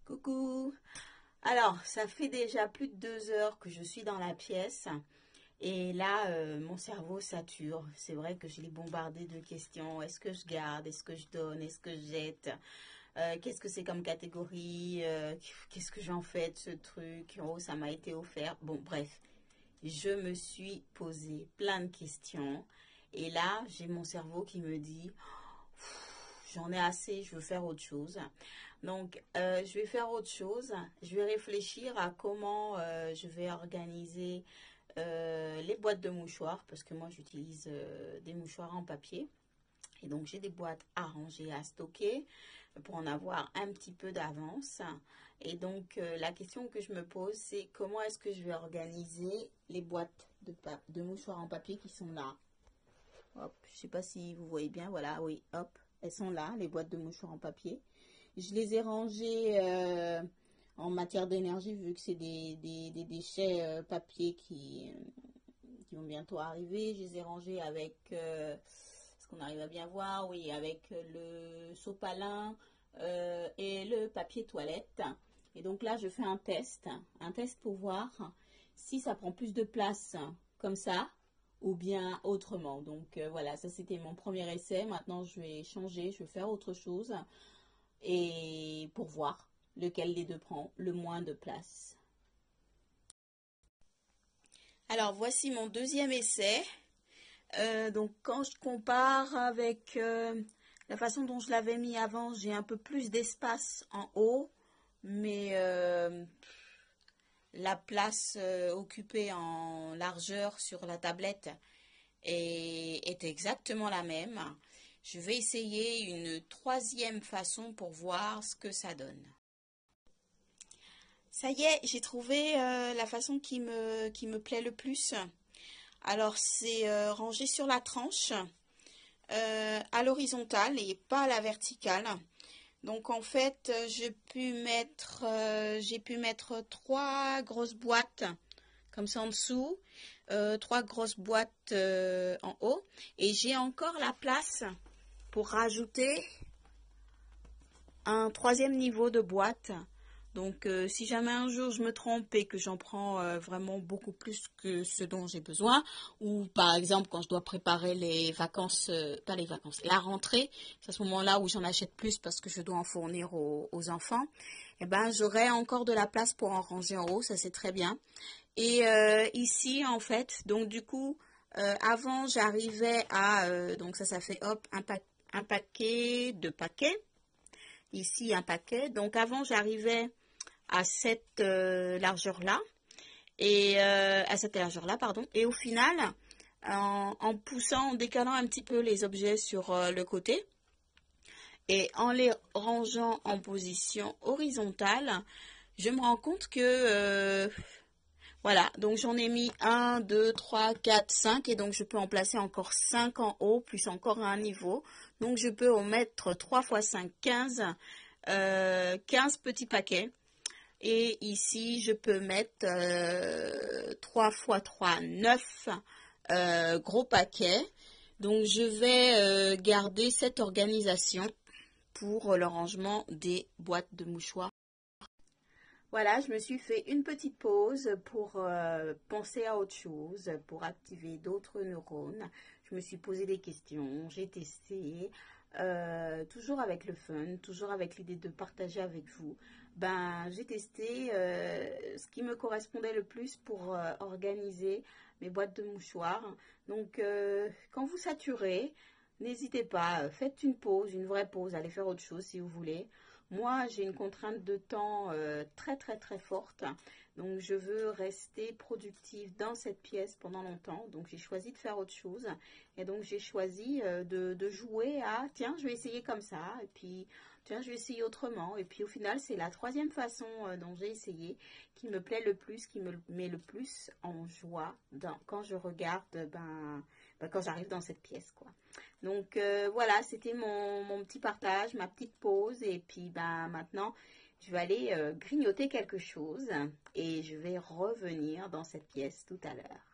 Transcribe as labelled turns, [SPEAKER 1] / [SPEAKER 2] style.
[SPEAKER 1] Coucou. Alors, ça fait déjà plus de 2 heures que je suis dans la pièce et là, mon cerveau sature. C'est vrai que je l'ai bombardé de questions. Est-ce que je garde? Est-ce que je donne? Est-ce que je jette? Qu'est-ce que c'est comme catégorie? Qu'est-ce que j'en fais de ce truc? Oh, ça m'a été offert. Bon, bref, je me suis posé plein de questions et là, j'ai mon cerveau qui me dit j'en ai assez, je veux faire autre chose. Donc, je vais faire autre chose. Je vais réfléchir à comment je vais organiser les boîtes de mouchoirs, parce que moi, j'utilise des mouchoirs en papier. Et donc, j'ai des boîtes à ranger, à stocker, pour en avoir un petit peu d'avance. Et donc, la question que je me pose, c'est comment est-ce que je vais organiser les boîtes de mouchoirs en papier qui sont là. Hop, je ne sais pas si vous voyez bien, voilà, oui, hop, elles sont là, les boîtes de mouchoirs en papier. Je les ai rangées en matière d'énergie, vu que c'est des déchets papier qui vont bientôt arriver. Je les ai rangées avec, ce qu'on arrive à bien voir, oui, avec le sopalin et le papier toilette. Et donc là, je fais un test pour voir si ça prend plus de place comme ça ou bien autrement. Donc voilà, ça c'était mon premier essai. Maintenant, je vais changer, je vais faire autre chose et pour voir lequel des deux prend le moins de place. Alors voici mon deuxième essai. Donc quand je compare avec la façon dont je l'avais mis avant, j'ai un peu plus d'espace en haut, mais la place occupée en largeur sur la tablette est exactement la même. Je vais essayer une troisième façon pour voir ce que ça donne. Ça y est, j'ai trouvé la façon qui me plaît le plus. Alors, c'est rangé sur la tranche, à l'horizontale et pas à la verticale. Donc, en fait, j'ai pu mettre 3 grosses boîtes comme ça en dessous, 3 grosses boîtes en haut. Et j'ai encore la place pour rajouter un troisième niveau de boîte. Donc, si jamais un jour je me trompe et que j'en prends vraiment beaucoup plus que ce dont j'ai besoin, ou par exemple quand je dois préparer les vacances, pas les vacances, la rentrée, c'est à ce moment-là où j'en achète plus parce que je dois en fournir aux enfants, et ben j'aurai encore de la place pour en ranger en haut, ça c'est très bien. Et ici en fait, donc du coup, avant j'arrivais à, donc ça fait hop, un paquet, 2 paquets. Ici un paquet. Donc avant j'arrivais à cette largeur-là et à cette largeur-là, pardon. Et au final, en poussant, en décalant un petit peu les objets sur le côté et en les rangeant en position horizontale, je me rends compte que voilà, donc j'en ai mis 1, 2, 3, 4, 5 et donc je peux en placer encore 5 en haut, plus encore un niveau. Donc je peux en mettre 3 x 5, 15, 15 petits paquets. Et ici, je peux mettre 3 x 3, 9 gros paquets. Donc je vais garder cette organisation pour le rangement des boîtes de mouchoirs. Voilà, je me suis fait une petite pause pour penser à autre chose, pour activer d'autres neurones. Je me suis posé des questions, j'ai testé, toujours avec le fun, toujours avec l'idée de partager avec vous. Ben, j'ai testé ce qui me correspondait le plus pour organiser mes boîtes de mouchoirs. Donc, quand vous saturez, n'hésitez pas, faites une pause, une vraie pause, allez faire autre chose si vous voulez. Moi, j'ai une contrainte de temps très très très forte, donc je veux rester productive dans cette pièce pendant longtemps, donc j'ai choisi de faire autre chose, et donc j'ai choisi de jouer à, tiens, je vais essayer comme ça, et puis, tiens, je vais essayer autrement, et puis au final, c'est la troisième façon dont j'ai essayé, qui me plaît le plus, qui me met le plus en joie quand je regarde, quand j'arrive dans cette pièce, quoi. Donc voilà, c'était mon petit partage, ma petite pause. Et puis maintenant, je vais aller grignoter quelque chose et je vais revenir dans cette pièce tout à l'heure.